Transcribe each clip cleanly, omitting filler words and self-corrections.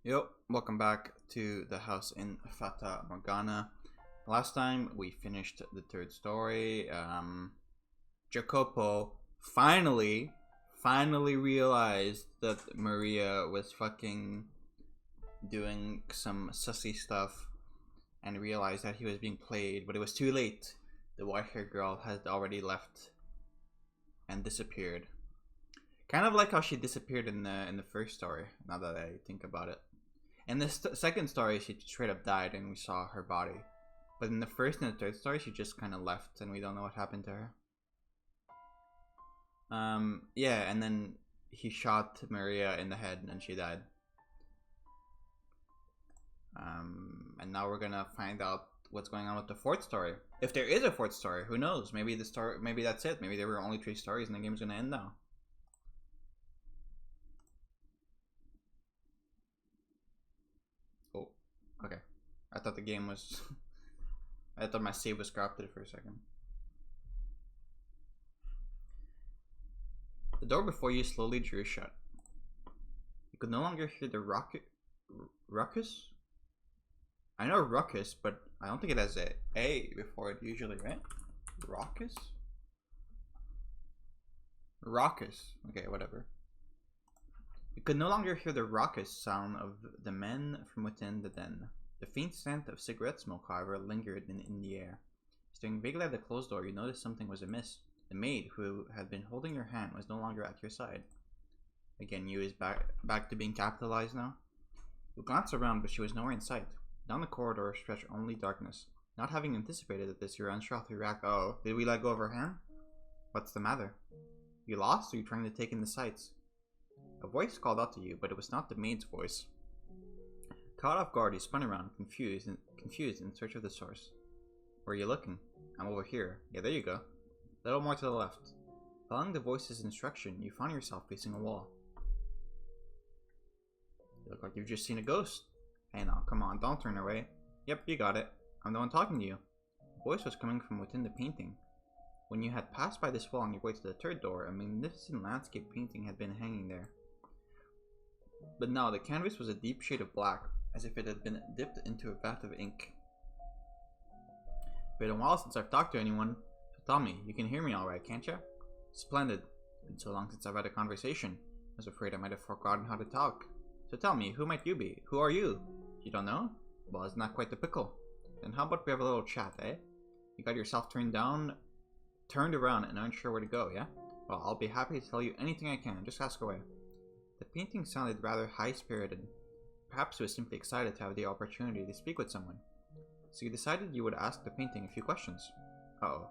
Yo, welcome back to the house in Fata Morgana. Last time we finished the third story. Jacopo finally realized that Maria was fucking doing some sussy stuff and realized that he was being played, but it was too late. The white-haired girl had already left and disappeared. Kind of like how she disappeared in the first story, now that I think about it. In the second story, she straight up died and we saw her body. But in the first and the third story, she just kind of left and we don't know what happened to her. Yeah, and then he shot Maria in the head and she died. And now we're gonna find out what's going on with the fourth story. If there is a fourth story, who knows? Maybe the story, maybe that's it. Maybe there were only 3 stories and the game's gonna end now. Oh, okay. I thought the game was... I thought my save was corrupted for a second. The door before you slowly drew shut. You could no longer hear the ruckus? I know ruckus, but I don't think it has a before it usually, right? Raucous? Raucous. Okay, whatever. You could no longer hear the raucous sound of the men from within the den. The faint scent of cigarette smoke, however, lingered in the air. Staring vaguely at the closed door, you noticed something was amiss. The maid who had been holding your hand was no longer at your side. Again, you is back to being capitalized now. You glanced around, but she was nowhere in sight. Down the corridor stretched only darkness. Not having anticipated this, you were unsure how to react. Oh, did we let go of her hand? What's the matter? You lost, or you trying to take in the sights? A voice called out to you, but it was not the maid's voice. Caught off guard, you spun around, confused in search of the source. Where are you looking? I'm over here. Yeah, there you go. A little more to the left. Following the voice's instruction, you found yourself facing a wall. You look like you've just seen a ghost. Hey now, come on, don't turn away. Yep, you got it. I'm the one talking to you. The voice was coming from within the painting. When you had passed by this wall on your way to the third door, a magnificent landscape painting had been hanging there. But now the canvas was a deep shade of black, as if it had been dipped into a bath of ink. It's been a while since I've talked to anyone, so tell me, you can hear me alright, can't you? Splendid. It's been so long since I've had a conversation. I was afraid I might have forgotten how to talk. So tell me, who might you be? Who are you? You don't know? Well, isn't that quite the pickle? Then how about we have a little chat, eh? You got yourself turned around and aren't sure where to go, yeah? Well, I'll be happy to tell you anything I can, just ask away. The painting sounded rather high-spirited. Perhaps it was simply excited to have the opportunity to speak with someone. So you decided you would ask the painting a few questions. Uh-oh.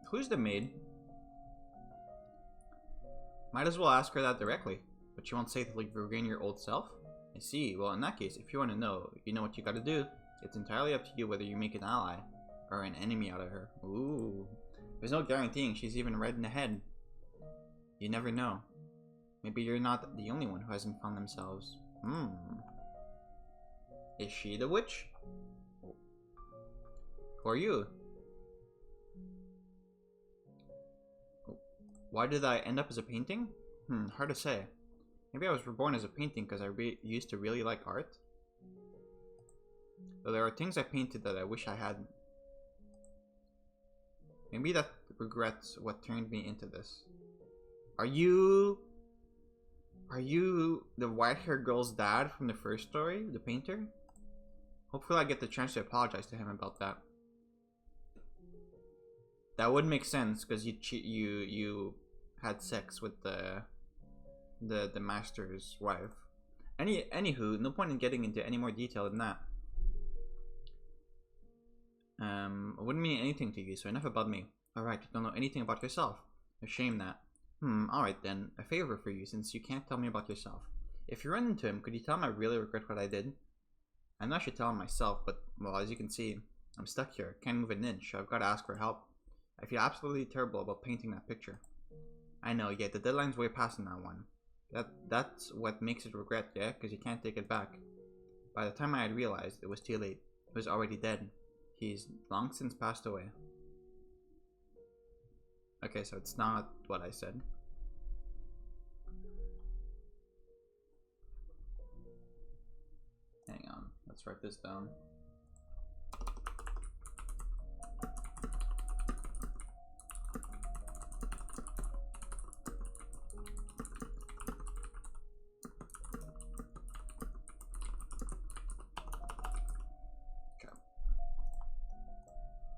Who's the maid? Might as well ask her that directly. But you won't say to regain your old self? I see. Well, in that case, if you want to know, you know what you gotta do. It's entirely up to you whether you make an ally or an enemy out of her. Ooh. There's no guaranteeing she's even red in the head. You never know. Maybe you're not the only one who hasn't found themselves. Is she the witch? Who are you? Why did I end up as a painting? Hard to say. Maybe I was reborn as a painting because I used to really like art. Though there are things I painted that I wish I hadn't. Maybe that regrets what turned me into this. Are you the white-haired girl's dad from the first story, the painter? Hopefully I get the chance to apologize to him about that. That would make sense because you had sex with the master's wife. Anywho, no point in getting into any more detail than that. It wouldn't mean anything to you, so enough about me. Alright, you don't know anything about yourself. A shame that. Alright then, a favor for you, since you can't tell me about yourself. If you run into him, could you tell him I really regret what I did? I know I should tell him myself, but, well, as you can see, I'm stuck here. Can't move an inch, so I've got to ask for help. I feel absolutely terrible about painting that picture. I know, yeah, the deadline's way past on that one. That's what makes it regret, yeah? Because you can't take it back. By the time I had realized, it was too late. It was already dead. He's long since passed away. Okay, so it's not what I said. Hang on, let's write this down.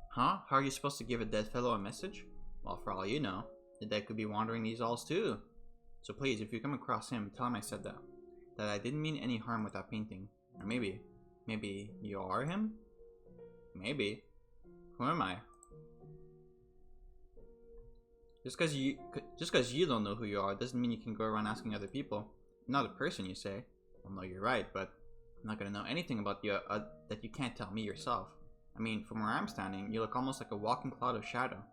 Huh? How are you supposed to give a dead fellow a message? Well, for all you know, the dead could be wandering these halls too. So please, if you come across him, tell him I said that. That I didn't mean any harm with that painting. Or maybe you are him? Maybe. Who am I? Just because you don't know who you are doesn't mean you can go around asking other people. I'm not a person, you say. Well, no, you're right, but I'm not gonna know anything about you that you can't tell me yourself. I mean, from where I'm standing, you look almost like a walking cloud of shadow.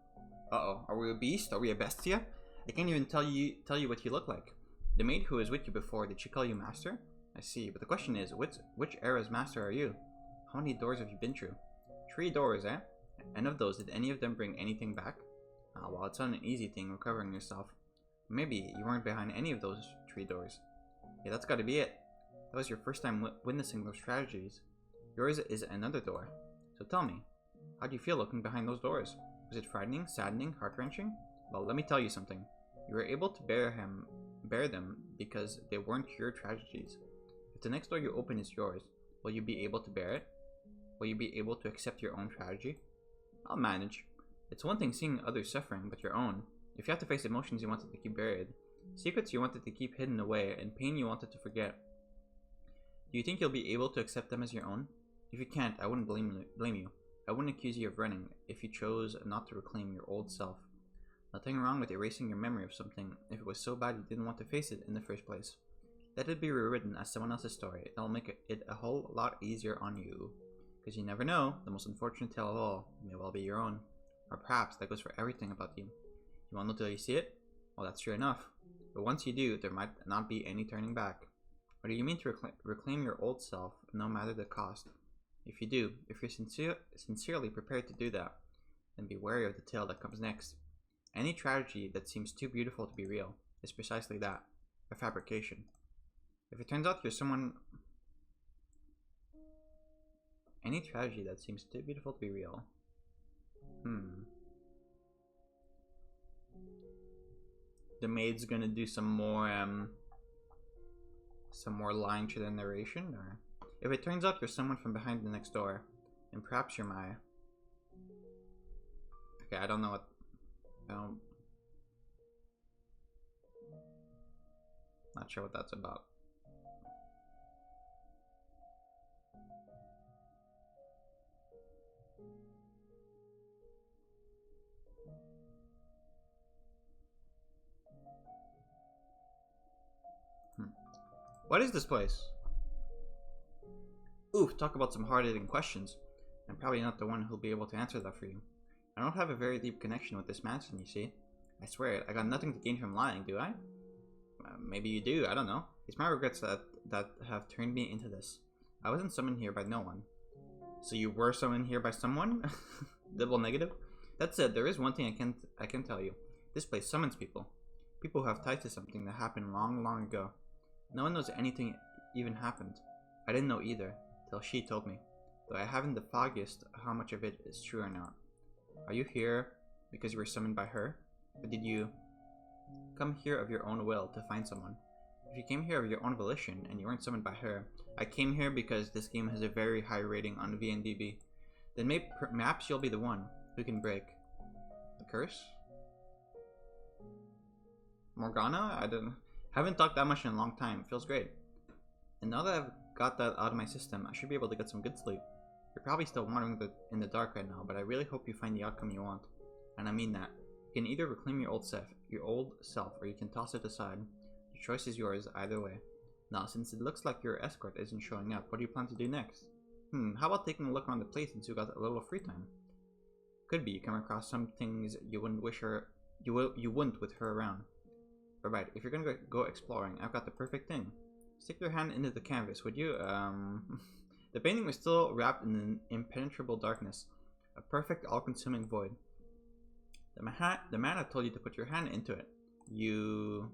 Uh-oh, are we a beast? Are we a bestia? I can't even tell you what you look like. The maid who was with you before, did she call you master? I see, but the question is, which era's master are you? How many doors have you been through? 3 doors, eh? And of those, did any of them bring anything back? Ah, well, it's not an easy thing recovering yourself. Maybe you weren't behind any of those 3 doors. Yeah, that's gotta be it. That was your first time witnessing those tragedies. Yours is another door. So tell me, how do you feel looking behind those doors? Was it frightening, saddening, heart-wrenching? Well, let me tell you something. You were able to bear them because they weren't your tragedies. If the next door you open is yours, will you be able to bear it? Will you be able to accept your own tragedy? I'll manage. It's one thing seeing others suffering, but your own. If you have to face emotions you wanted to keep buried, secrets you wanted to keep hidden away, and pain you wanted to forget, do you think you'll be able to accept them as your own? If you can't, I wouldn't blame you. I wouldn't accuse you of running if you chose not to reclaim your old self. Nothing wrong with erasing your memory of something if it was so bad you didn't want to face it in the first place. Let it be rewritten as someone else's story. That'll make it a whole lot easier on you. Because you never know, the most unfortunate tale of all may well be your own. Or perhaps that goes for everything about you. You won't know till you see it? Well, that's true enough. But once you do, there might not be any turning back. Or do you mean to reclaim your old self, no matter the cost? If you do, if you're sincerely prepared to do that, then be wary of the tale that comes next. Any tragedy that seems too beautiful to be real is precisely that, a fabrication. If it turns out you're someone... Any tragedy that seems too beautiful to be real. The maid's gonna do some more line to the narration, or... If it turns out you're someone from behind the next door, then perhaps you're my... Okay, I don't know what... Not sure what that's about. What is this place? Oof, talk about some hard-hitting questions. I'm probably not the one who'll be able to answer that for you. I don't have a very deep connection with this mansion, you see. I swear it, I got nothing to gain from lying, do I? Maybe you do, I don't know. It's my regrets that have turned me into this. I wasn't summoned here by no one. So you were summoned here by someone? Double negative? That said, there is one thing I can tell you. This place summons people. People who have ties to something that happened long, long ago. No one knows anything even happened. I didn't know either, till she told me. Though I haven't the foggiest how much of it is true or not. Are you here because you were summoned by her? Or did you come here of your own will to find someone? If you came here of your own volition and you weren't summoned by her, I came here because this game has a very high rating on VNDB. Then perhaps you'll be the one who can break the curse? Morgana? Haven't talked that much in a long time. It feels great. And now that I've got that out of my system, I should be able to get some good sleep. You're probably still wandering in the dark right now, but I really hope you find the outcome you want. And I mean that. You can either reclaim your old self, or you can toss it aside. The choice is yours either way. Now, since it looks like your escort isn't showing up, what do you plan to do next? How about taking a look around the place since you got a little free time? Could be you come across some things you wouldn't with her around. But right, if you're gonna go exploring, I've got the perfect thing. Stick your hand into the canvas, would you? The painting was still wrapped in an impenetrable darkness, a perfect all-consuming void. The man had told you to put your hand into it. You...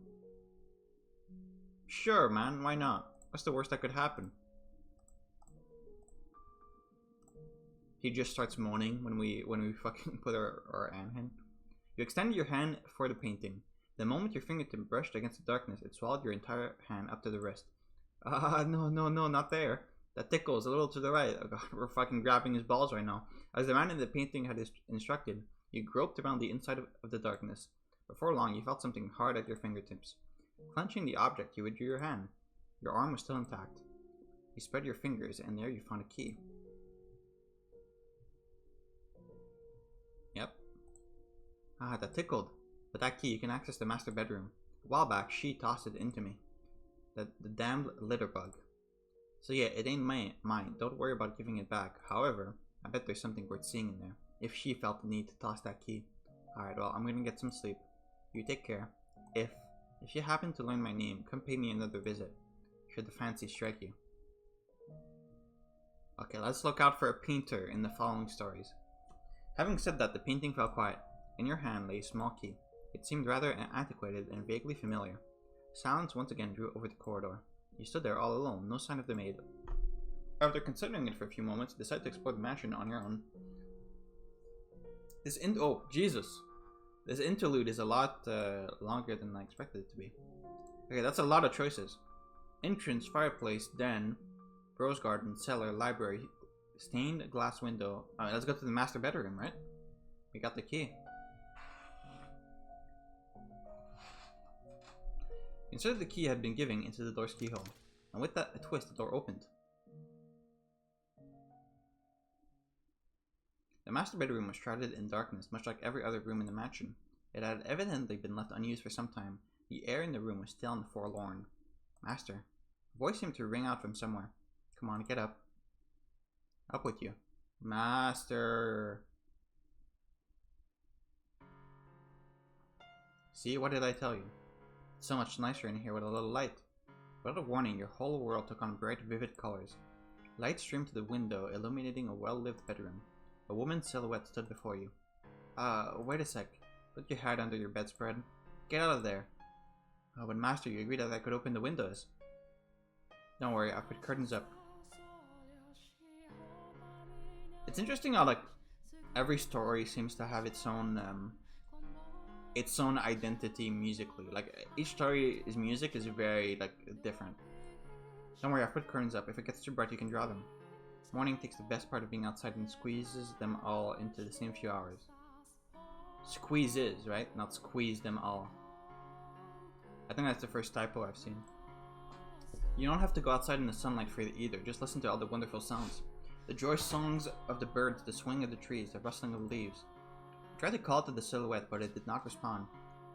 Sure, man, why not? What's the worst that could happen? He just starts moaning when we fucking put our hand in. You extended your hand for the painting. The moment your fingertip brushed against the darkness, it swallowed your entire hand up to the wrist. No, not there. That tickles a little to the right. Oh god, we're fucking grabbing his balls right now. As the man in the painting had instructed, you groped around the inside of the darkness. Before long, you felt something hard at your fingertips. Clenching the object, you withdrew your hand. Your arm was still intact. You spread your fingers, and there you found a key. Yep. That tickled. With that key, you can access the master bedroom. A while back, she tossed it into me. The damned litter bug. So yeah, it ain't mine. Don't worry about giving it back. However, I bet there's something worth seeing in there. If she felt the need to toss that key. Alright, well, I'm gonna get some sleep. You take care. If you happen to learn my name, come pay me another visit. Should the fancy strike you. Okay, let's look out for a painter in the following stories. Having said that, the painting fell quiet. In your hand lay a small key. It seemed rather antiquated and vaguely familiar. Silence once again drew over the corridor. You stood there all alone, no sign of the maid. After considering it for a few moments, you decided to explore the mansion on your own. Oh, Jesus! This interlude is a lot longer than I expected it to be. Okay, that's a lot of choices. Entrance, fireplace, den, rose garden, cellar, library, stained glass window. Alright, let's go to the master bedroom, right? We got the key. Inserted the key had been given into the door's keyhole, and with that a twist, the door opened. The master bedroom was shrouded in darkness, much like every other room in the mansion. It had evidently been left unused for some time. The air in the room was still and forlorn. Master. A voice seemed to ring out from somewhere. Come on, get up. Up with you. Master. See, what did I tell you? It's so much nicer in here with a little light. Without a warning, your whole world took on bright, vivid colors. Light streamed to the window, illuminating a well-lit bedroom. A woman's silhouette stood before you. Wait a sec. Put your head under your bedspread. Get out of there. Oh, but master, you agreed that I could open the windows. Don't worry, I'll put curtains up. It's interesting how, like, every story seems to have its own identity musically. Like, each story's music is very, like, different. Don't worry, I've put curtains up. If it gets too bright, you can draw them. Morning takes the best part of being outside and squeezes them all into the same few hours. Squeezes, right? Not squeeze them all. I think that's the first typo I've seen. You don't have to go outside in the sunlight for it either. Just listen to all the wonderful sounds. The joyous songs of the birds, the swing of the trees, the rustling of the leaves. You tried to call to the silhouette, but it did not respond.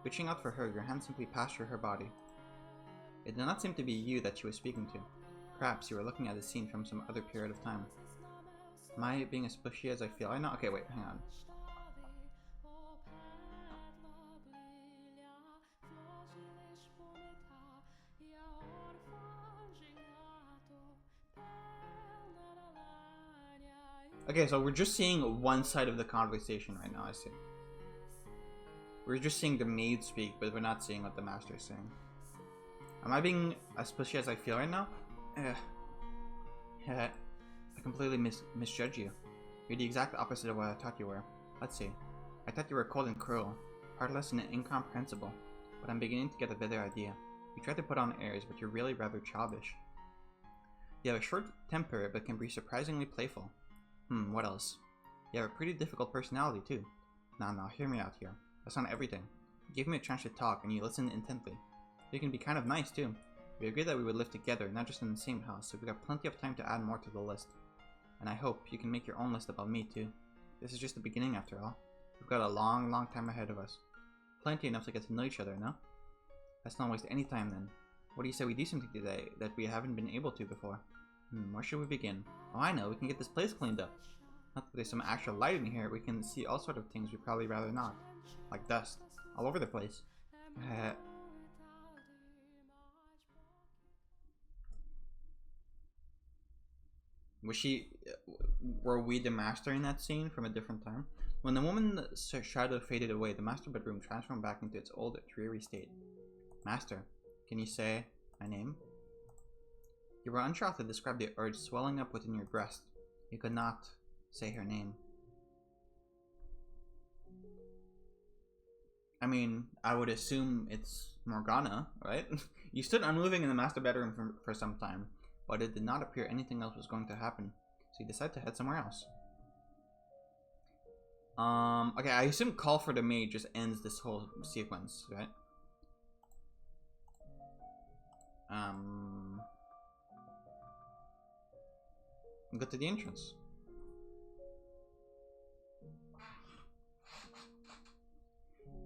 Reaching out for her, your hand simply passed through her body. It did not seem to be you that she was speaking to. Perhaps you were looking at a scene from some other period of time. Am I being as pushy as I feel? I know. Okay, wait, hang on. Okay, so we're just seeing one side of the conversation right now, I see. We're just seeing the maid speak, but we're not seeing what the master is saying. Am I being as pushy as I feel right now? I completely misjudge you. You're the exact opposite of what I thought you were. Let's see. I thought you were cold and cruel, heartless and incomprehensible, but I'm beginning to get a better idea. You try to put on airs, but you're really rather childish. You have a short temper, but can be surprisingly playful. What else? You have a pretty difficult personality, too. Now, hear me out here. That's not everything. You give me a chance to talk, and you listen intently. You can be kind of nice, too. We agreed that we would live together, not just in the same house, so we got plenty of time to add more to the list. And I hope you can make your own list about me, too. This is just the beginning, after all. We've got a long, long time ahead of us. Plenty enough to get to know each other, no? Let's not waste any time, then. What do you say we do something today that we haven't been able to before? Where should we begin? Oh, I know, we can get this place cleaned up. Not that there's some actual light in here, we can see all sort of things we'd probably rather not. Like dust. All over the place. Were we the master in that scene from a different time? When the woman's shadow faded away, the master bedroom transformed back into its old, dreary state. Master, can you say my name? You were unsure how to describe the urge swelling up within your breast. You could not say her name. I mean, I would assume it's Morgana, right? You stood unmoving in the master bedroom for some time, but it did not appear anything else was going to happen, so you decided to head somewhere else. Okay, I assume call for the maid just ends this whole sequence, right? Go to the entrance.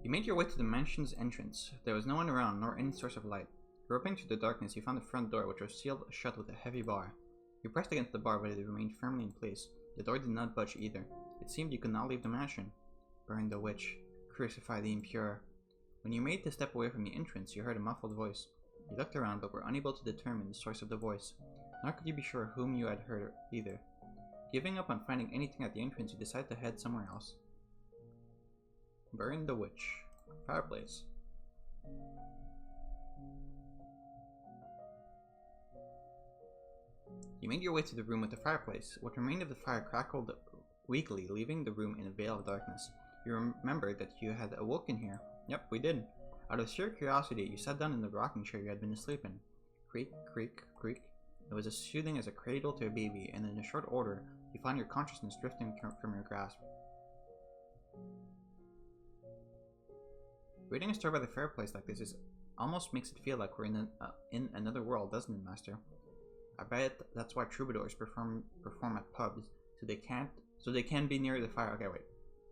You made your way to the mansion's entrance. There was no one around, nor any source of light. Groping through the darkness, you found the front door, which was sealed shut with a heavy bar. You pressed against the bar, but it remained firmly in place. The door did not budge either. It seemed you could not leave the mansion. Burn the witch. Crucify the impure. When you made to step away from the entrance, you heard a muffled voice. You looked around, but were unable to determine the source of the voice. Nor could you be sure whom you had heard either. Giving up on finding anything at the entrance, you decided to head somewhere else. Burn the witch. Fireplace. You made your way to the room with the fireplace. What remained of the fire crackled weakly, leaving the room in a veil of darkness. You remembered that you had awoken here. Yep, we did. Out of sheer curiosity, you sat down in the rocking chair you had been asleep in. Creak, creak, creak. It was as soothing as a cradle to a baby, and in a short order, you found your consciousness drifting from your grasp. Reading a story by the fireplace like this almost makes it feel like we're in another world, doesn't it, Master? I bet that's why troubadours perform at pubs, so they can be near the fire. Okay, wait.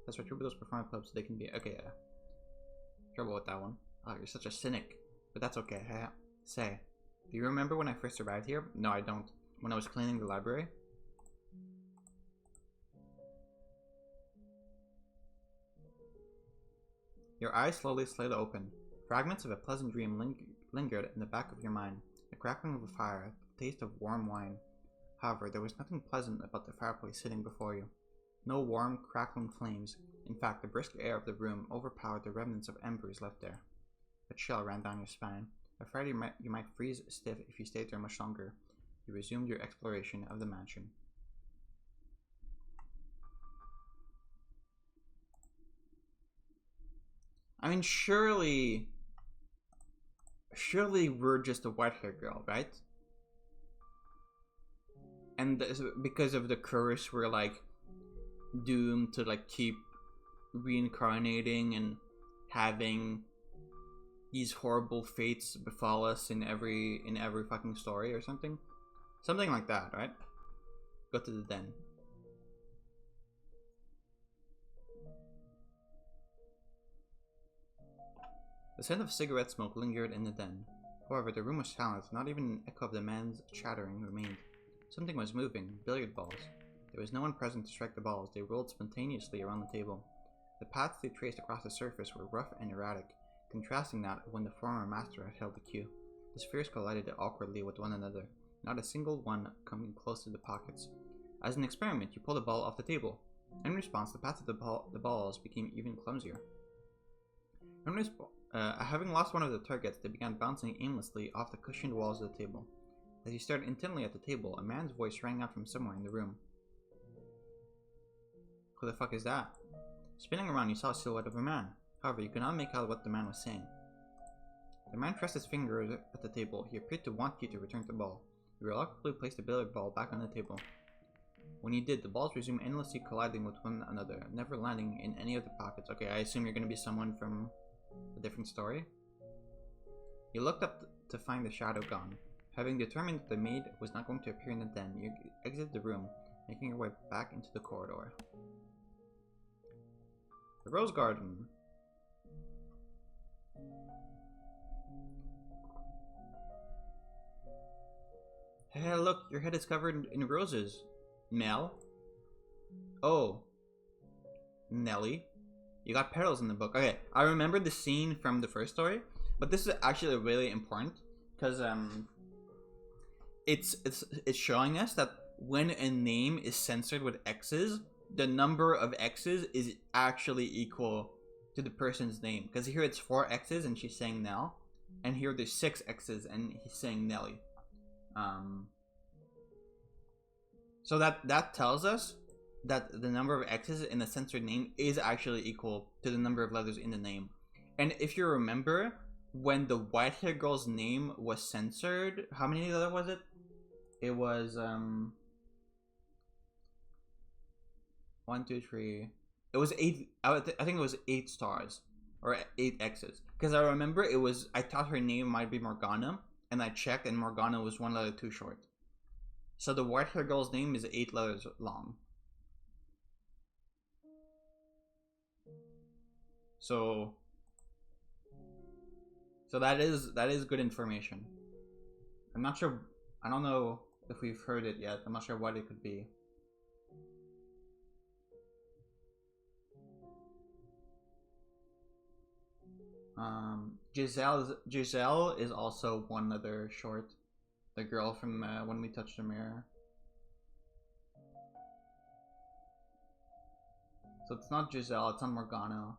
That's why troubadours perform at pubs, so they can be. Okay, yeah. Trouble with that one. Oh, you're such a cynic, but that's okay. Say, do you remember when I first arrived here? No, I don't. When I was cleaning the library. Your eyes slowly slid open. Fragments of a pleasant dream lingered in the back of your mind. The crackling of a fire, the taste of warm wine. However, there was nothing pleasant about the fireplace sitting before you. No warm, crackling flames. In fact, the brisk air of the room overpowered the remnants of embers left there. A chill ran down your spine. Afraid you might freeze stiff if you stayed there much longer. You resumed your exploration of the mansion. I mean, surely we're just a white-haired girl, right? And because of the curse, we're like doomed to like keep reincarnating and having these horrible fates befall us in every fucking story or something like that, right? Go to the den. The scent of cigarette smoke lingered in the den. However, the room was silent. Not even an echo of the man's chattering remained. Something was moving. Billiard balls. There was no one present to strike the balls. They rolled spontaneously around the table. The paths they traced across the surface were rough and erratic, contrasting that of when the former master had held the cue. The spheres collided awkwardly with one another, not a single one coming close to the pockets. As an experiment, you pulled a ball off the table. In response, the paths of the balls became even clumsier. Having lost one of the targets, they began bouncing aimlessly off the cushioned walls of the table. As you stared intently at the table, a man's voice rang out from somewhere in the room. Who the fuck is that? Spinning around, you saw a silhouette of a man. However, you could not make out what the man was saying. The man pressed his finger at the table. He appeared to want you to return the ball. You reluctantly placed the billiard ball back on the table. When you did, the balls resumed endlessly colliding with one another, never landing in any of the pockets. Okay, I assume you're going to be someone from a different story. You looked up to find the shadow gone. Having determined that the maid was not going to appear in the den, you exited the room, making your way back into the corridor. The Rose Garden. Hey, look, your head is covered in roses. Mel? Oh. Nelly? You got petals in the book. Okay, I remember the scene from the first story, but this is actually really important because it's showing us that when a name is censored with X's, the number of X's is actually equal to the person's name. Because here it's 4 X's and she's saying Nell. And here there's 6 X's and he's saying Nelly. So that tells us that the number of X's in the censored name is actually equal to the number of letters in the name. And if you remember, when the white hair girl's name was censored, how many letters was it? It was 1, 2, 3. It was 8. I think it was 8 stars or 8 X's. Because I remember I thought her name might be Morgana, and I checked, and Morgana was 1 letter too short. So the white hair girl's name is 8 letters long. So that is good information. I'm not sure. I don't know if we've heard it yet. I'm not sure what it could be. Giselle is also 1 letter short. The girl from When We Touched the Mirror. So it's not Giselle, it's not Morgana.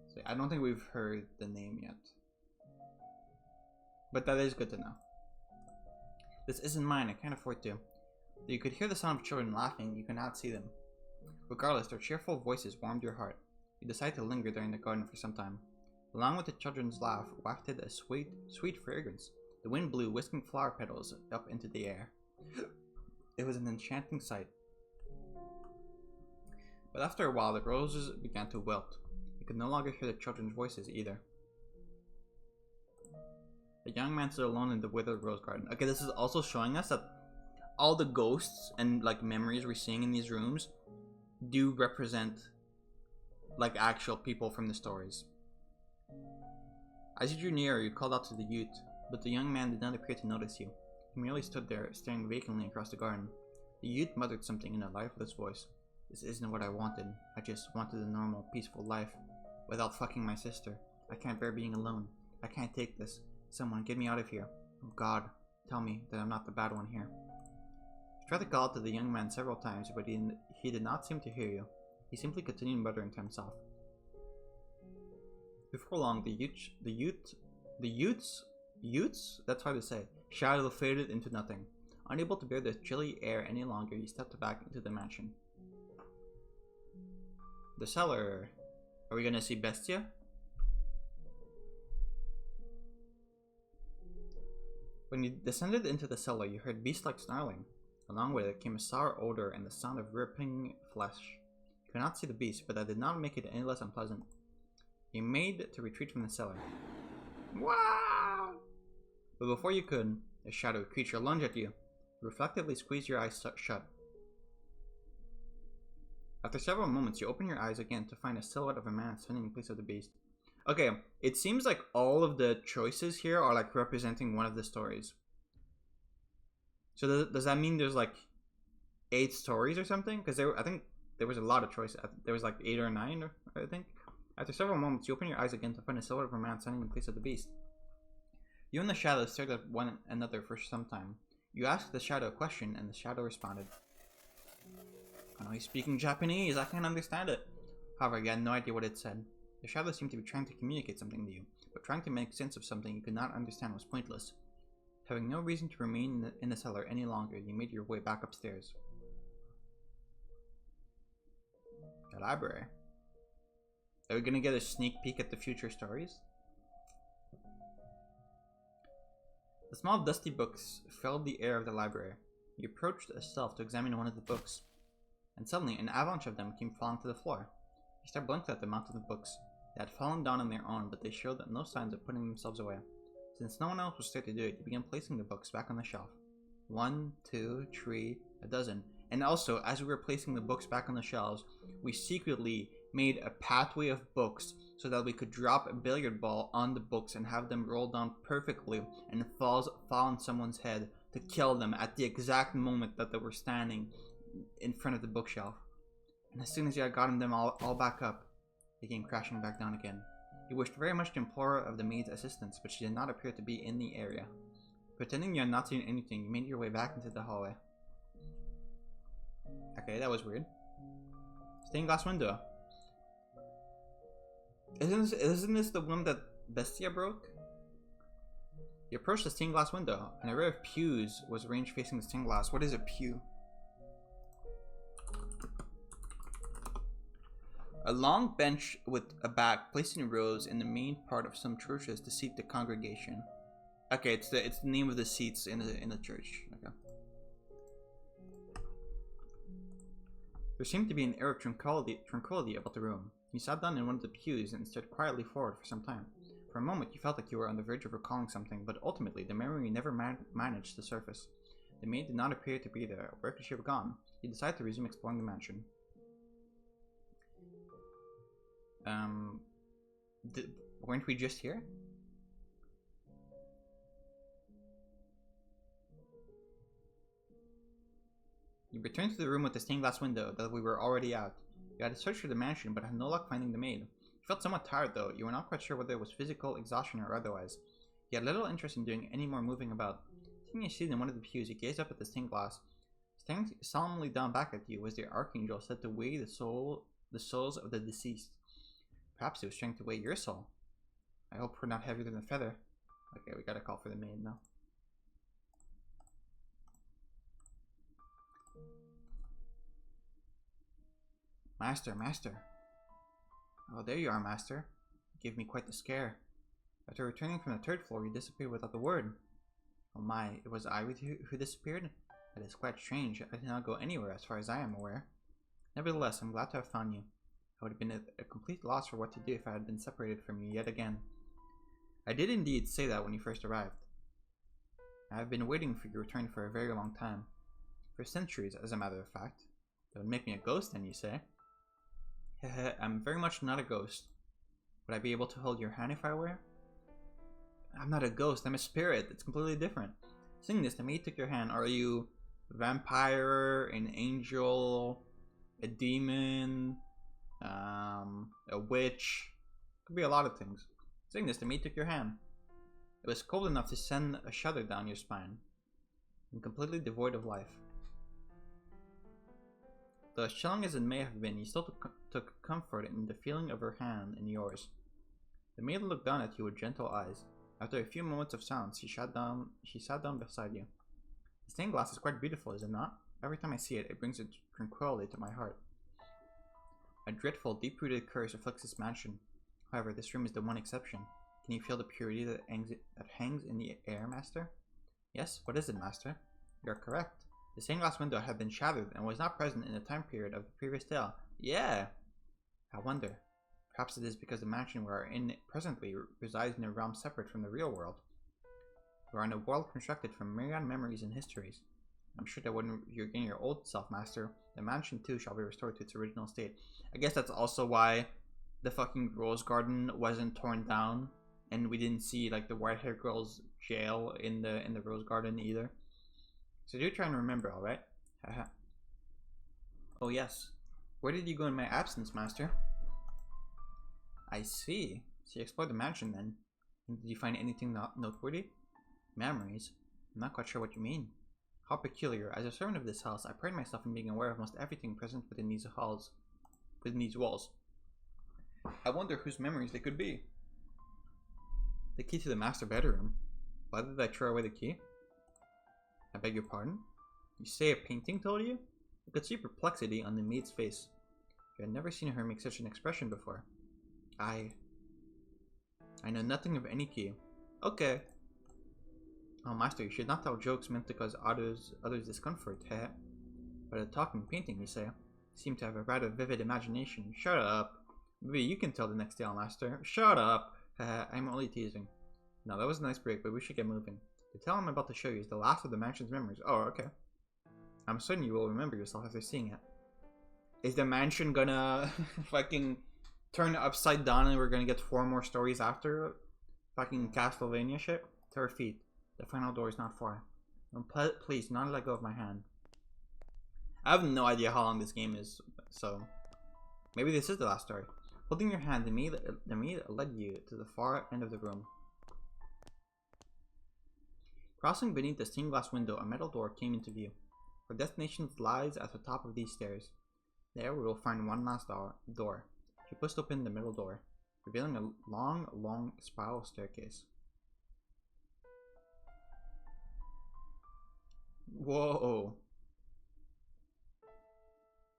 So I don't think we've heard the name yet. But that is good to know. This isn't mine, I can't afford to. You could hear the sound of children laughing, you cannot see them. Regardless, their cheerful voices warmed your heart. You decide to linger there in the garden for some time. Along with the children's laugh wafted a sweet fragrance. The wind blew whisking flower petals up into the air. It was an enchanting sight. But after a while, the roses began to wilt. You could no longer hear the children's voices either. The young man stood alone in the withered rose garden. Okay, this is also showing us that all the ghosts and like memories we're seeing in these rooms do represent like actual people from the stories. As you drew nearer, you called out to the youth, but the young man did not appear to notice you. He merely stood there, staring vacantly across the garden. The youth muttered something in a lifeless voice. This isn't what I wanted. I just wanted a normal, peaceful life. Without fucking my sister. I can't bear being alone. I can't take this. Someone, get me out of here. Oh God, tell me that I'm not the bad one here. You tried to call out to the young man several times, but he did not seem to hear you. He simply continued muttering to himself. Before long, the youths, that's hard to say, shadow faded into nothing. Unable to bear the chilly air any longer, he stepped back into the mansion. The cellar. Are we gonna see Bestia? When you descended into the cellar, you heard beast-like snarling. Along with it came a sour odor and the sound of ripping flesh. You could not see the beast, but that did not make it any less unpleasant. You made to retreat from the cellar. Wow! But before you could, a shadowy creature lunged at you. You reflectively squeezed your eyes shut. After several moments, you open your eyes again to find a silhouette of a man standing in place of the beast. Okay, it seems like all of the choices here are like representing one of the stories. So does that mean there's like 8 stories or something? Because I think there was a lot of choices. There was like 8 or 9, I think. After several moments, you open your eyes again to find a silhouette of a man standing in place of the beast. You and the shadow stared at one another for some time. You asked the shadow a question, and the shadow responded. I know he's speaking Japanese, I can't understand it. However, you had no idea what it said. The shadow seemed to be trying to communicate something to you, but trying to make sense of something you could not understand was pointless. Having no reason to remain in the cellar any longer, you made your way back upstairs. The library. Are we gonna get a sneak peek at the future stories? The small dusty books filled the air of the library. You approached a shelf to examine one of the books, and suddenly an avalanche of them came falling to the floor. You stared blankly at the amount of the books. They had fallen down on their own, but they showed no signs of putting themselves away. Since no one else was there to do it, you began placing the books back on the shelf. 1, 2, 3, a dozen. And also, as we were placing the books back on the shelves, we secretly made a pathway of books so that we could drop a billiard ball on the books and have them roll down perfectly and fall on someone's head to kill them at the exact moment that they were standing in front of the bookshelf. And as soon as you had gotten them all back up, they came crashing back down again. You wished very much to implore of the maid's assistance, but she did not appear to be in the area. Pretending you had not seen anything, you made your way back into the hallway. Okay, that was weird. Stained glass window. Isn't this the one that Bestia broke? You approached the stained glass window, and a row of pews was arranged facing the stained glass. What is a pew? A long bench with a back placed in rows in the main part of some churches to seat the congregation. Okay, it's the name of the seats in the church. Okay. There seemed to be an air of tranquility about the room. You sat down in one of the pews and stared quietly forward for some time. For a moment, you felt like you were on the verge of recalling something, but ultimately, the memory never managed to surface. The maid did not appear to be there. Where could she have gone? You decided to resume exploring the mansion. Weren't we just here? You returned to the room with the stained glass window that we were already at. You had to search for the mansion, but had no luck finding the maid. You felt somewhat tired, though. You were not quite sure whether it was physical exhaustion or otherwise. You had little interest in doing any more moving about. Sitting your seat in one of the pews, you gazed up at the stained glass. Staring solemnly down back at you was the archangel said to weigh the souls of the deceased. Perhaps it was trying to weigh your soul. I hope we're not heavier than a feather. Okay, we gotta call for the maid now. Master, master. Oh, there you are, master. You gave me quite the scare. After returning from the third floor, you disappeared without a word. Oh my, it was I with you who disappeared? That is quite strange. I did not go anywhere as far as I am aware. Nevertheless, I'm glad to have found you. I would have been a complete loss for what to do if I had been separated from you yet again. I did indeed say that when you first arrived. I have been waiting for your return for a very long time. For centuries, as a matter of fact. That would make me a ghost, then, you say? Heh, I'm very much not a ghost. Would I be able to hold your hand if I were? I'm not a ghost, I'm a spirit. It's completely different. Seeing this, the maid took your hand. Are you a vampire, an angel, a demon, a witch? Could be a lot of things. Seeing this, the maid took your hand. It was cold enough to send a shudder down your spine, and completely devoid of life. Though as chilling as it may have been, you still took comfort in the feeling of her hand in yours. The maid looked down at you with gentle eyes. After a few moments of silence, she sat down beside you. The stained glass is quite beautiful, is it not? Every time I see it, it brings a tranquility to my heart. A dreadful, deep-rooted curse afflicts this mansion. However, this room is the one exception. Can you feel the purity that hangs in the air, master? Yes, what is it, master? You are correct. The stained glass window had been shattered and was not present in the time period of the previous tale. Yeah! I wonder. Perhaps it is because the mansion we are in presently resides in a realm separate from the real world. We are in a world constructed from myriad memories and histories. I'm sure that when you regain your old self, master, the mansion too shall be restored to its original state. I guess that's also why the fucking Rose Garden wasn't torn down, and we didn't see like the white-haired girl's jail in the Rose Garden either. So do try and remember, alright? Haha. Oh yes. Where did you go in my absence, master? I see. So you explored the mansion then. And did you find anything noteworthy? Memories? I'm not quite sure what you mean. How peculiar. As a servant of this house, I pride myself in being aware of most everything present within these walls. I wonder whose memories they could be. The key to the master bedroom. Why did I throw away the key? I beg your pardon? You say a painting told you? I could see perplexity on the maid's face. You had never seen her make such an expression before. I know nothing of any key. Okay. Oh, master, you should not tell jokes meant to cause others discomfort, heh? But a talking painting, you say? You seem to have a rather vivid imagination. Shut up. Maybe you can tell the next tale, master. Shut up. I'm only teasing. No, that was a nice break, but we should get moving. The tale I'm about to show you is the last of the mansion's memories. Oh, okay. I'm certain you will remember yourself after seeing it. Is the mansion gonna fucking turn upside down and we're gonna get 4 more stories after? Fucking Castlevania shit? To her feet. The final door is not far. Please, do not let go of my hand. I have no idea how long this game is, so maybe this is the last story. Holding your hand, the maid led you to the far end of the room. Crossing beneath the stained glass window, a metal door came into view. Our destination lies at the top of these stairs. There we will find one last door. She pushed open the middle door, revealing a long spiral staircase. Whoa.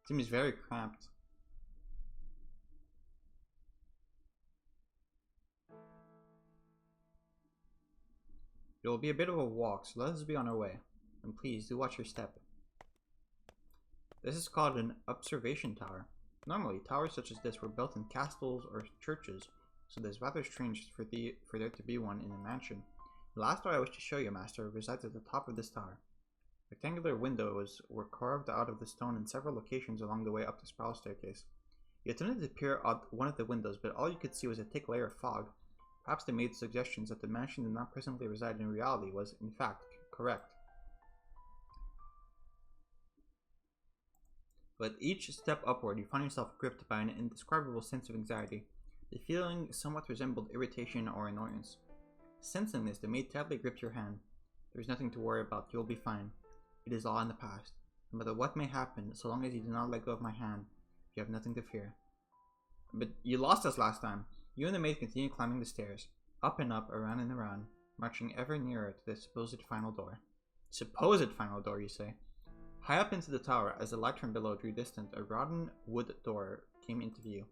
Seems very cramped. It will be a bit of a walk, so let us be on our way. And please, do watch your step. This is called an observation tower. Normally, towers such as this were built in castles or churches, so it is rather strange for there to be one in a mansion. The last door I wish to show you, Master, resides at the top of this tower. Rectangular windows were carved out of the stone in several locations along the way up the spiral staircase. You attempted to peer out one of the windows, but all you could see was a thick layer of fog. Perhaps they made suggestions that the mansion did not presently reside in reality was, in fact, correct. But each step upward, you find yourself gripped by an indescribable sense of anxiety. The feeling somewhat resembled irritation or annoyance. Sensing this, the maid tightly gripped your hand. There is nothing to worry about. You will be fine. It is all in the past. No matter what may happen, so long as you do not let go of my hand, you have nothing to fear. But you lost us last time. You and the maid continued climbing the stairs, up and up, around and around, marching ever nearer to the supposed final door. Supposed final door, you say? High up into the tower, as the light from below drew distant, a rotten wood door came into view.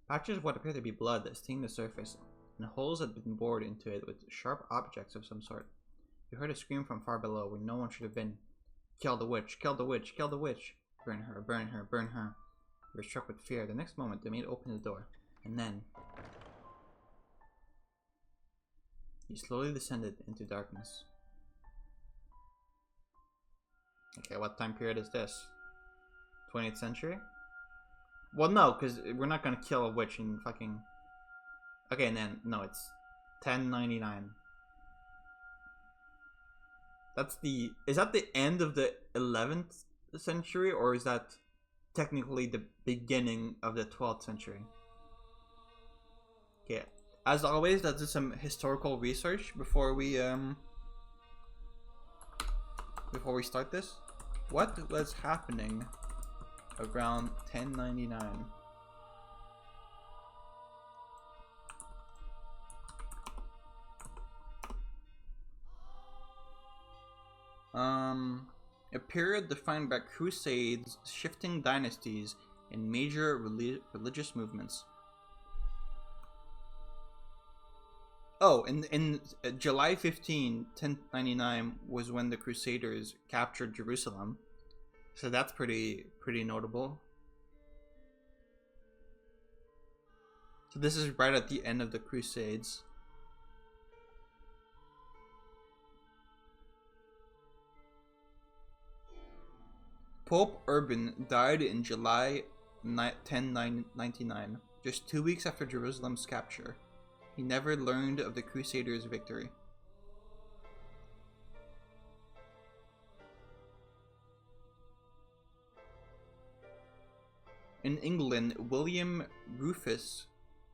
Patches of what appeared to be blood stained the surface, and holes had been bored into it with sharp objects of some sort. You heard a scream from far below, where no one should have been. Kill the witch! Kill the witch! Kill the witch! Burn her! Burn her! Burn her! You were struck with fear. The next moment, the maid opened the door, and then you slowly descended into darkness. Okay, what time period is this? 20th century? Well, no, because we're not gonna kill a witch in fucking... Okay, and then, no, it's 1099. That's the... Is that the end of the 11th century, or is that technically the beginning of the 12th century? Okay, as always, let's do some historical research before we start this. What was happening around 1099? A period defined by crusades, shifting dynasties, and major religious movements. Oh, in July 15, 1099 was when the Crusaders captured Jerusalem. So that's pretty notable. So this is right at the end of the Crusades. Pope Urban died in July 1099, just 2 weeks after Jerusalem's capture. He never learned of the Crusaders' victory. In England, William Rufus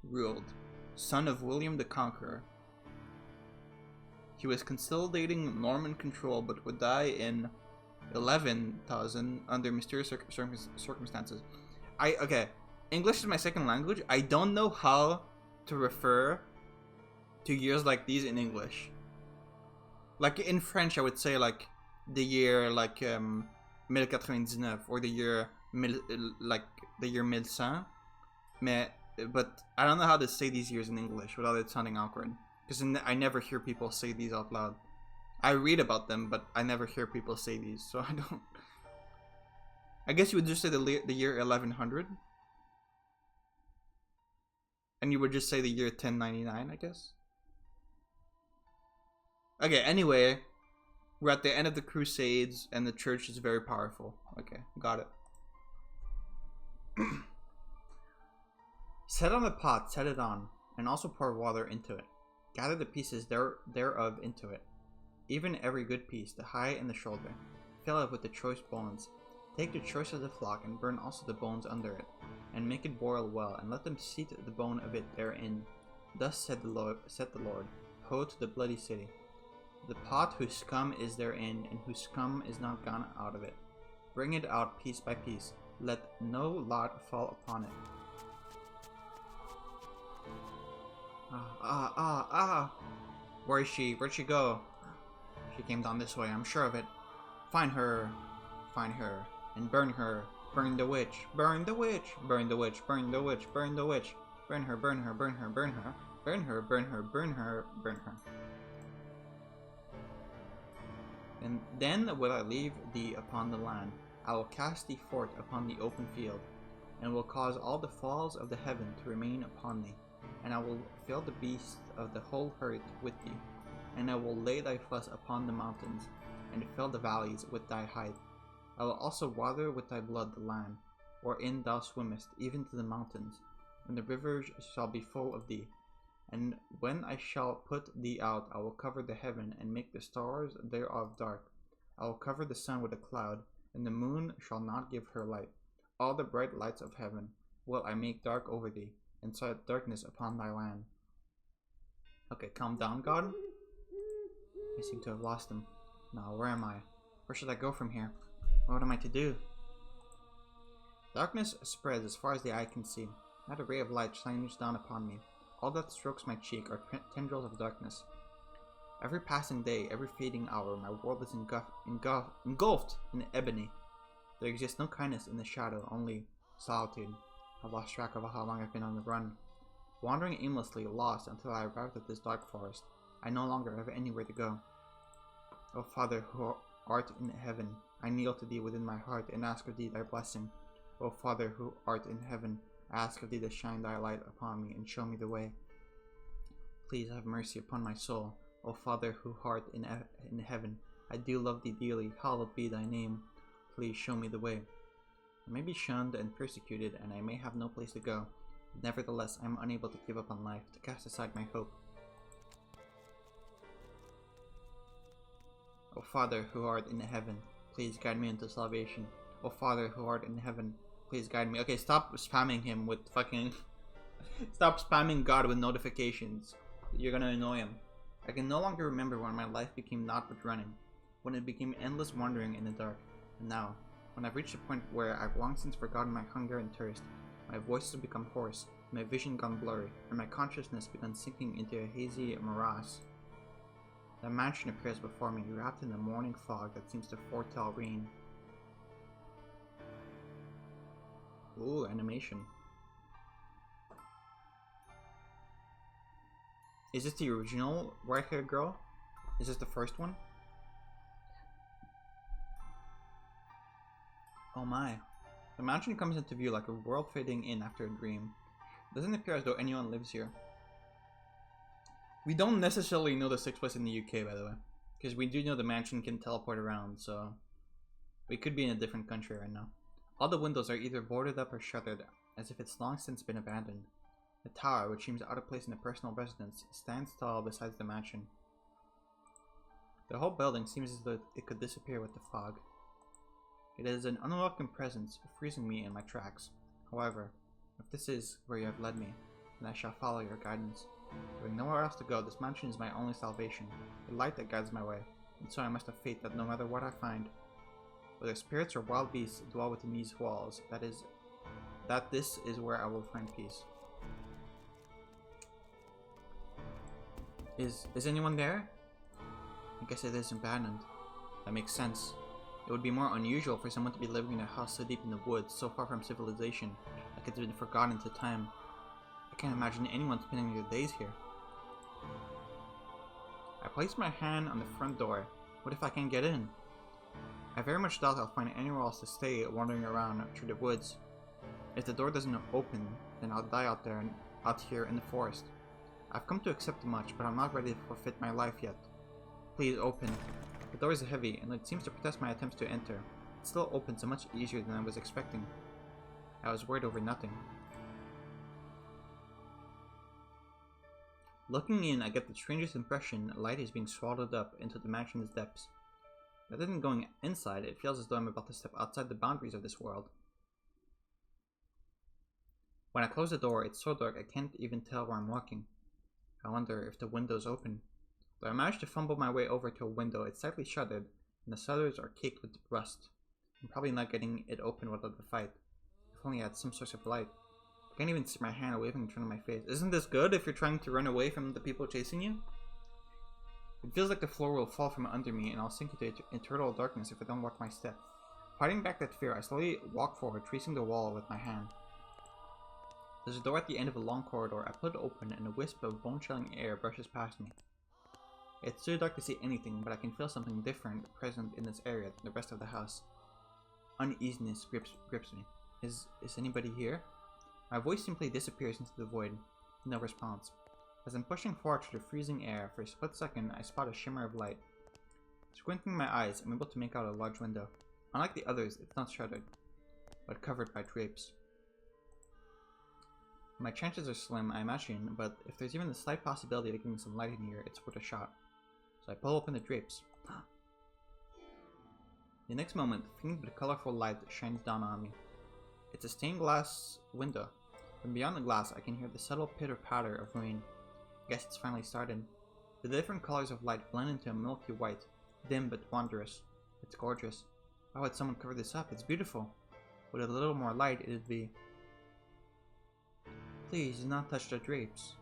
ruled, son of William the Conqueror. He was consolidating Norman control but would die in 11,000 under mysterious circumstances. Okay, English is my second language. I don't know how to refer to years like these in English. Like in French, I would say like the year like 1099 or the year like the year 1100. But I don't know how to say these years in English without it sounding awkward. Because I never hear people say these out loud. I read about them, but I never hear people say these, so I don't... I guess you would just say the year 1100. And you would just say the year 1099, I guess. Okay, anyway, we're at the end of the Crusades, and the church is very powerful. Okay, got it. Set on a pot, set it on, and also pour water into it. Gather the pieces thereof into it. Even every good piece, the high and the shoulder. Fill it with the choice bones. Take the choice of the flock, and burn also the bones under it, and make it boil well, and let them seat the bone of it therein. Thus said the Lord, Ho to the bloody city. The pot whose scum is therein, and whose scum is not gone out of it. Bring it out piece by piece. Let no lot fall upon it. Ah. Where is she? Where'd she go? She came down this way, I'm sure of it. Find her, and burn her. Burn the witch, burn the witch, burn the witch, burn the witch, burn the witch. Burn her, burn her, burn her, burn her. Burn her, burn her, burn her, burn her. And then will I leave thee upon the land. I will cast thee forth upon the open field, and will cause all the falls of the heaven to remain upon thee. And I will fill the beasts of the whole earth with thee. And I will lay thy flesh upon the mountains, and fill the valleys with thy height. I will also water with thy blood the land, wherein thou swimmest, even to the mountains, and the rivers shall be full of thee. And when I shall put thee out, I will cover the heaven, and make the stars thereof dark. I will cover the sun with a cloud, and the moon shall not give her light. All the bright lights of heaven will I make dark over thee, and set darkness upon thy land. Okay, calm down, God. I seem to have lost him. Now, where am I? Where should I go from here? What am I to do? Darkness spreads as far as the eye can see. Not a ray of light shines down upon me. All that strokes my cheek are tendrils of darkness. Every passing day, every fading hour, my world is engulfed in ebony. There exists no kindness in the shadow, only solitude. I've lost track of how long I've been on the run. Wandering aimlessly, lost until I arrived at this dark forest. I no longer have anywhere to go. O Father who art in heaven, I kneel to thee within my heart and ask of thee thy blessing. O Father who art in heaven, I ask of thee to shine thy light upon me and show me the way. Please have mercy upon my soul. O Father who art in heaven, I do love thee dearly. Hallowed be thy name. Please show me the way. I may be shunned and persecuted, and I may have no place to go. Nevertheless, I am unable to give up on life, to cast aside my hope. O Father who art in heaven, please guide me into salvation. O Father who art in heaven, please guide me. Okay, stop spamming him with fucking... Stop spamming God with notifications. You're gonna annoy him. I can no longer remember when my life became naught but running, when it became endless wandering in the dark. And now, when I've reached a point where I've long since forgotten my hunger and thirst, my voice has become hoarse, my vision gone blurry, and my consciousness begun sinking into a hazy morass. The mansion appears before me, wrapped in a morning fog that seems to foretell rain. Ooh, animation. Is this the original white-haired girl? Is this the first one? Oh my. The mansion comes into view like a world fading in after a dream. It doesn't appear as though anyone lives here. We don't necessarily know this takes place in the UK, by the way. Because we do know the mansion can teleport around, so... we could be in a different country right now. All the windows are either boarded up or shuttered, as if it's long since been abandoned. The tower, which seems out of place in a personal residence, stands tall beside the mansion. The whole building seems as though it could disappear with the fog. It is an unwelcome presence, freezing me in my tracks. However, if this is where you have led me, then I shall follow your guidance. Having nowhere else to go, this mansion is my only salvation, the light that guides my way, and so I must have faith that no matter what I find, whether spirits or wild beasts dwell within these walls, that this is where I will find peace. Is anyone there? I guess it is abandoned. That makes sense. It would be more unusual for someone to be living in a house so deep in the woods, so far from civilization, like it's been forgotten to time. I can't imagine anyone spending their days here. I place my hand on the front door. What if I can't get in? I very much doubt I'll find anywhere else to stay wandering around through the woods. If the door doesn't open, then I'll die out here in the forest. I've come to accept much, but I'm not ready to forfeit my life yet. Please open. The door is heavy, and it seems to protest my attempts to enter. It still opens so much easier than I was expecting. I was worried over nothing. Looking in, I get the strangest impression light is being swallowed up into the mansion's depths. Rather than going inside, it feels as though I'm about to step outside the boundaries of this world. When I close the door, it's so dark I can't even tell where I'm walking. I wonder if the window's open. Though I managed to fumble my way over to a window, it's slightly shuttered, and the shutters are caked with rust. I'm probably not getting it open without the fight. If only I had some source of light. I can't even see my hand waving in front of my face. Isn't this good if you're trying to run away from the people chasing you? It feels like the floor will fall from under me and I'll sink into eternal darkness if I don't watch my step. Fighting back that fear, I slowly walk forward, tracing the wall with my hand. There's a door at the end of a long corridor. I pull it open and a wisp of bone-chilling air brushes past me. It's too dark to see anything, but I can feel something different present in this area than the rest of the house. Uneasiness grips me. Is anybody here? My voice simply disappears into the void. No response. As I'm pushing forward through the freezing air, for a split second, I spot a shimmer of light. Squinting my eyes, I'm able to make out a large window. Unlike the others, it's not shuttered, but covered by drapes. My chances are slim, I imagine, but if there's even the slight possibility of getting some light in here, it's worth a shot. So I pull open the drapes. The next moment, faint but colorful light shines down on me. It's a stained glass window. From beyond the glass, I can hear the subtle pitter-patter of rain. I guess it's finally started. The different colors of light blend into a milky white, dim but wondrous. It's gorgeous. Why would someone cover this up? It's beautiful. With a little more light, it'd be... Please do not touch the drapes.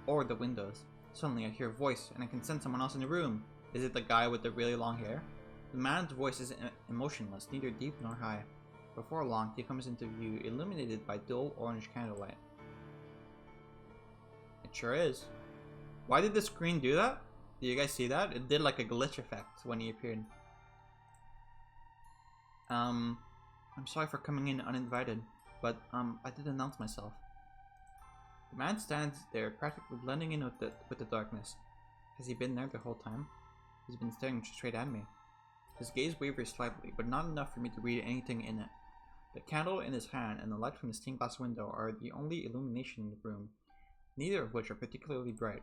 Or the windows. Suddenly I hear a voice, and I can sense someone else in the room. Is it the guy with the really long hair? The man's voice is emotionless, neither deep nor high. Before long, he comes into view, illuminated by dull orange candlelight. It sure is. Why did the screen do that? Did you guys see that? It did like a glitch effect when he appeared. I'm sorry for coming in uninvited, but I did announce myself. The man stands there, practically blending in with the darkness. Has he been there the whole time? He's been staring straight at me. His gaze wavers slightly, but not enough for me to read anything in it. The candle in his hand and the light from the stained glass window are the only illumination in the room, neither of which are particularly bright.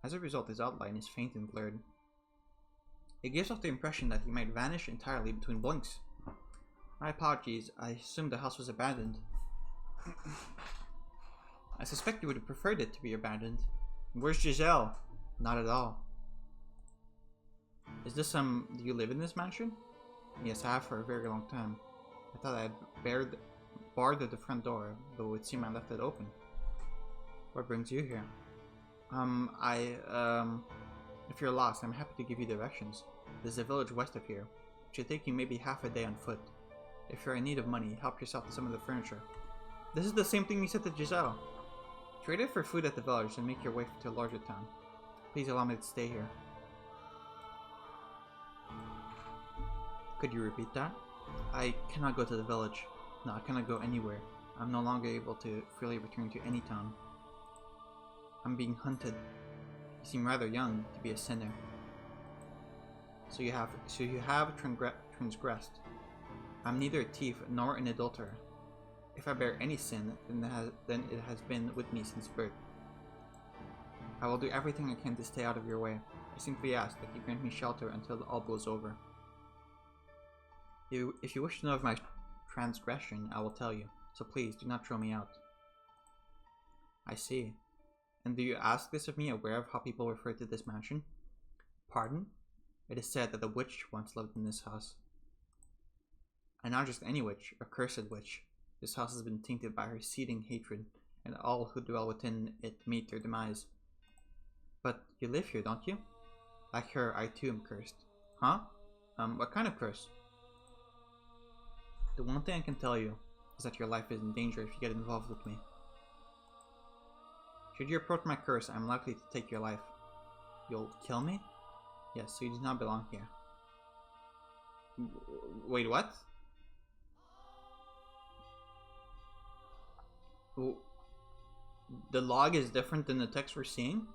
As a result, his outline is faint and blurred. It gives off the impression that he might vanish entirely between blinks. My apologies, I assumed the house was abandoned. I suspect you would have preferred it to be abandoned. Where's Giselle? Not at all. Is this do you live in this mansion? Yes, I have for a very long time. I thought I had barred the front door, though it would seem I left it open. What brings you here? If you're lost, I'm happy to give you directions. There's a village west of here. It should take you maybe half a day on foot. If you're in need of money, help yourself to some of the furniture. This is the same thing you said to Giselle. Trade it for food at the village and make your way to a larger town. Please allow me to stay here. Could you repeat that? I cannot go to the village. No, I cannot go anywhere. I'm no longer able to freely return to any town. I'm being hunted. You seem rather young to be a sinner. So you have transgressed. I'm neither a thief nor an adulterer. If I bear any sin, then it has been with me since birth. I will do everything I can to stay out of your way. I simply ask that you grant me shelter until all blows over. If you wish to know of my transgression, I will tell you, so please do not throw me out. I see. And do you ask this of me, aware of how people refer to this mansion? Pardon? It is said that a witch once lived in this house. And not just any witch, a cursed witch. This house has been tainted by her seething hatred, and all who dwell within it meet their demise. But you live here, don't you? Like her, I too am cursed. Huh? What kind of curse? The one thing I can tell you is that your life is in danger if you get involved with me. Should you approach my curse, I am likely to take your life. You'll kill me? Yes, so you do not belong here. Wait, what? The log is different than the text we're seeing?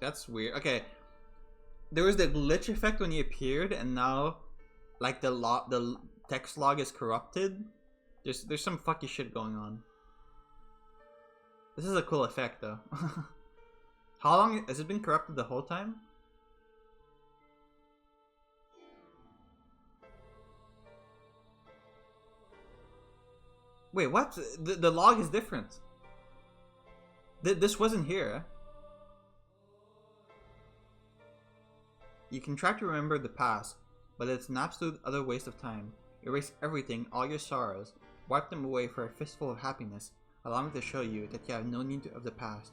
That's weird. Okay. There was the glitch effect when he appeared, and now like the text log is corrupted. There's some fucky shit going on. This is a cool effect though. How long has it been corrupted the whole time? Wait, what? The log is different. This wasn't here. You can try to remember the past, but it's an absolute utter waste of time. Erase everything, all your sorrows, wipe them away for a fistful of happiness. Allow me to show you that you have no need of the past.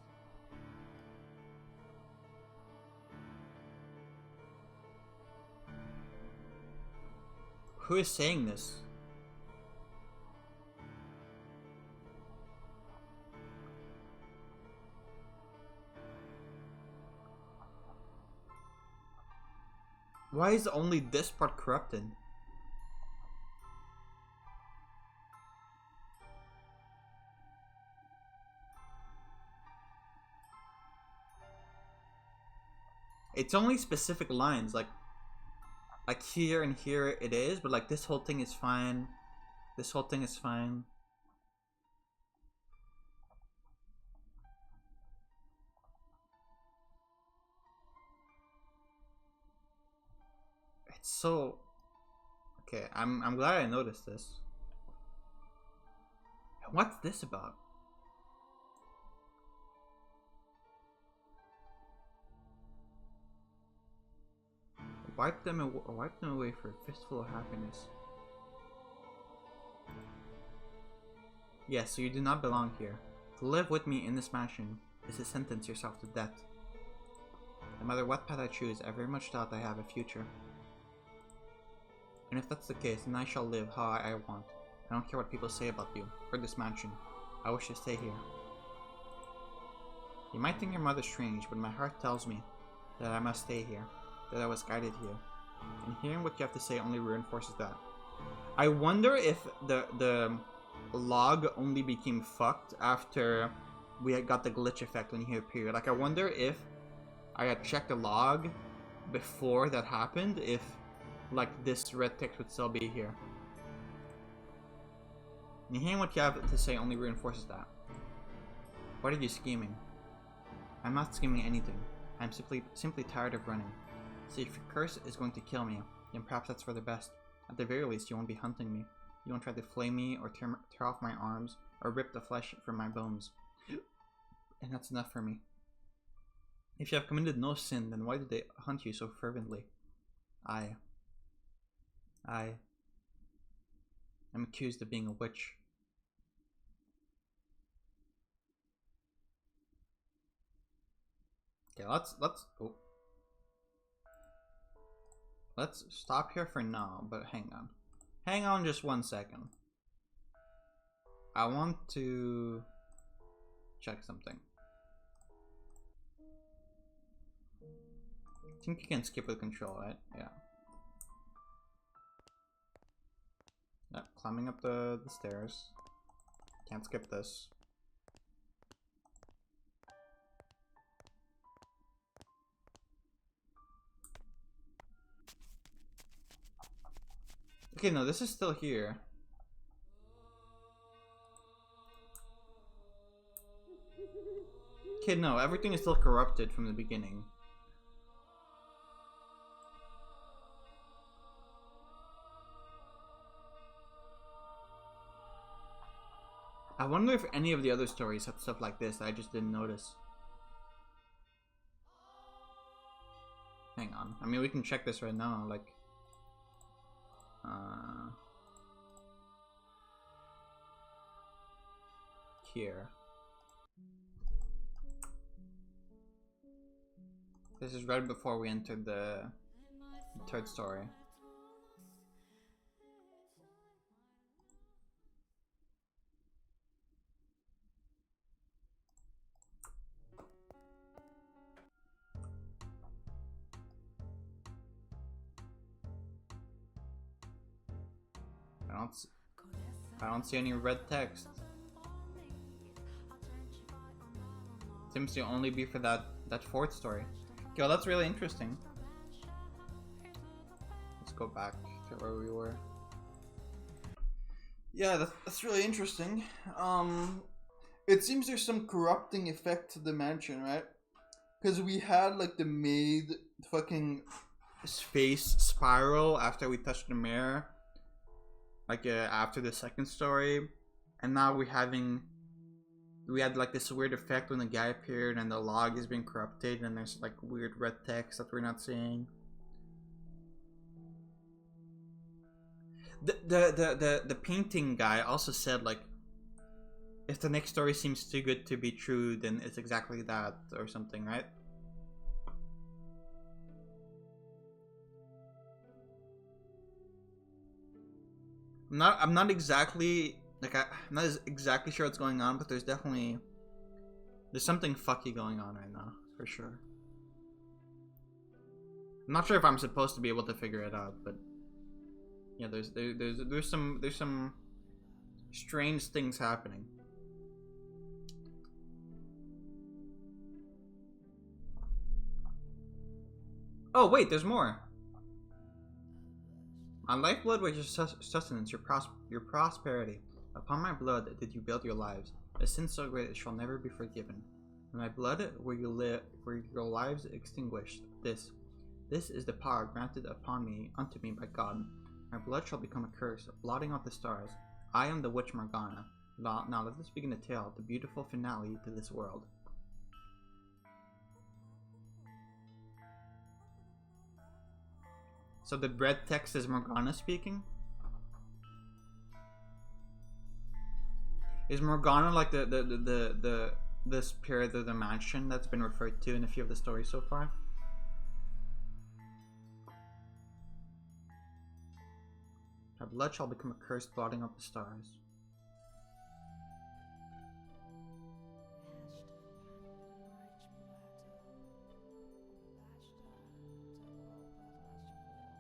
Who is saying this? Why is only this part corrupted? It's only specific lines, like here and here it is, but like this whole thing is fine. This whole thing is fine. It's so okay. I'm glad I noticed this. What's this about? Wipe them away for a fistful of happiness. Yes, so you do not belong here. To live with me in this mansion is to sentence yourself to death. No matter what path I choose, I very much doubt I have a future. And if that's the case, then I shall live how I want. I don't care what people say about you, or this mansion. I wish to stay here. You might think your mother strange, but my heart tells me that I must stay here. That I was guided here. And hearing what you have to say only reinforces that. I wonder if the log only became fucked after we had got the glitch effect when he appeared. Like, I wonder if I had checked the log before that happened, if like this red text would still be here. And hearing what you have to say only reinforces that. What are you scheming? I'm not scheming anything. I'm simply tired of running. See, if your curse is going to kill me, then perhaps that's for the best. At the very least, you won't be hunting me. You won't try to flay me, or tear off my arms, or rip the flesh from my bones. And that's enough for me. If you have committed no sin, then why did they hunt you so fervently? I'm accused of being a witch. Okay, let's stop here for now, but hang on. Hang on just 1 second. I want to check something. I think you can skip with control, right? Yeah. Yep, climbing up the stairs. Can't skip this. Okay, no, this is still here. Okay, no, everything is still corrupted from the beginning. I wonder if any of the other stories had stuff like this that I just didn't notice. Hang on. I mean, we can check this right now, like... here. This is right before we entered the third story. I don't see any red text. Seems to only be for that fourth story. Okay, well, that's really interesting. Let's go back to where we were. Yeah, that's really interesting. It seems there's some corrupting effect to the mansion, right? Because we had like the maid fucking face spiral after we touched the mirror. Like after the second story, and now we had like this weird effect when the guy appeared and the log is being corrupted and there's like weird red text that we're not seeing. The painting guy also said like, if the next story seems too good to be true, then it's exactly that or something, right? I'm not exactly like I'm not exactly sure what's going on, but there's something fucky going on right now for sure. I'm not sure if I'm supposed to be able to figure it out, but yeah, there's some strange things happening. Oh wait, there's more. My lifeblood was your sustenance, your prosperity. Upon my blood did you build your lives. A sin so great it shall never be forgiven. In my blood were your lives extinguished. This is the power granted unto me by God. My blood shall become a curse, blotting out the stars. I am the witch Morgana. Now let us begin the tale, the beautiful finale to this world. So the red text is Morgana speaking? Is Morgana like the spirit of the mansion that's been referred to in a few of the stories so far? Her blood shall become a curse, blotting out the stars.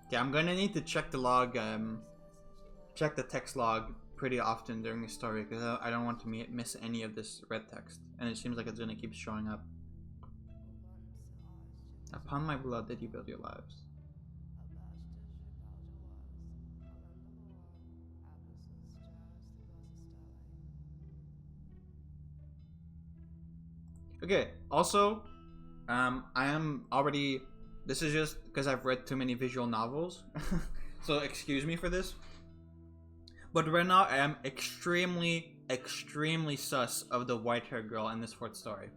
Okay, I'm gonna need to check the log, check the text log pretty often during the story because I don't want to miss any of this red text, and it seems like it's gonna keep showing up. Upon my blood did you build your lives. Okay, also, I am already, this is just because I've read too many visual novels, so excuse me for this. But right now, I am extremely sus of the white-haired girl in this fourth story,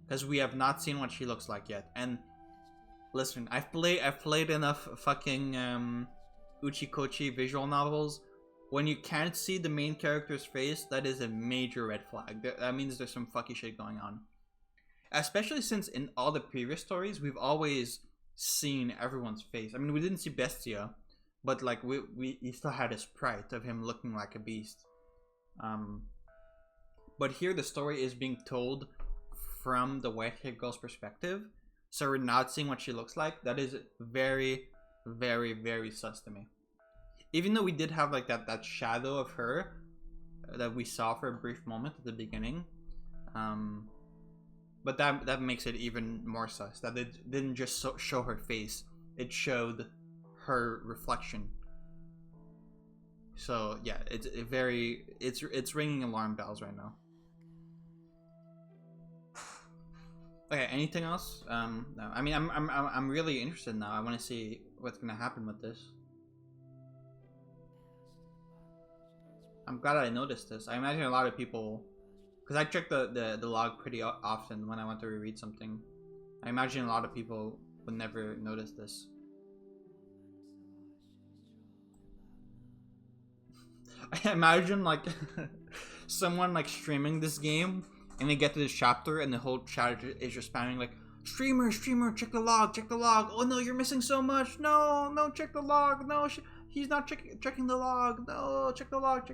because we have not seen what she looks like yet. And listen, I've played enough fucking Uchikochi visual novels. When you can't see the main character's face, that is a major red flag. That means there's some fucky shit going on. Especially since in all the previous stories, we've always seen everyone's face. I mean, we didn't see Bestia, but like we still had a sprite of him looking like a beast. But here the story is being told from the white-haired girl's perspective, so we're not seeing what she looks like. That is very sus to me. Even though we did have like that shadow of her that we saw for a brief moment at the beginning, but that makes it even more sus. That it didn't just show her face; it showed her reflection. So yeah, it's ringing alarm bells right now. Okay, anything else? No. I mean, I'm really interested now. I want to see what's gonna happen with this. I'm glad I noticed this. I imagine a lot of people, because I check the log pretty often when I want to reread something. I imagine a lot of people would never notice this. I imagine like someone like streaming this game and they get to this chapter and the whole chat is just spamming like, streamer, check the log. Oh no, you're missing so much. No, check the log. No, he's not checking the log. No, check the log.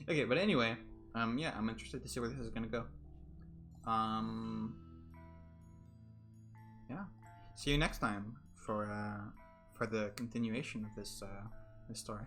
Okay, but anyway, yeah, I'm interested to see where this is gonna go. Yeah, see you next time for the continuation of this story.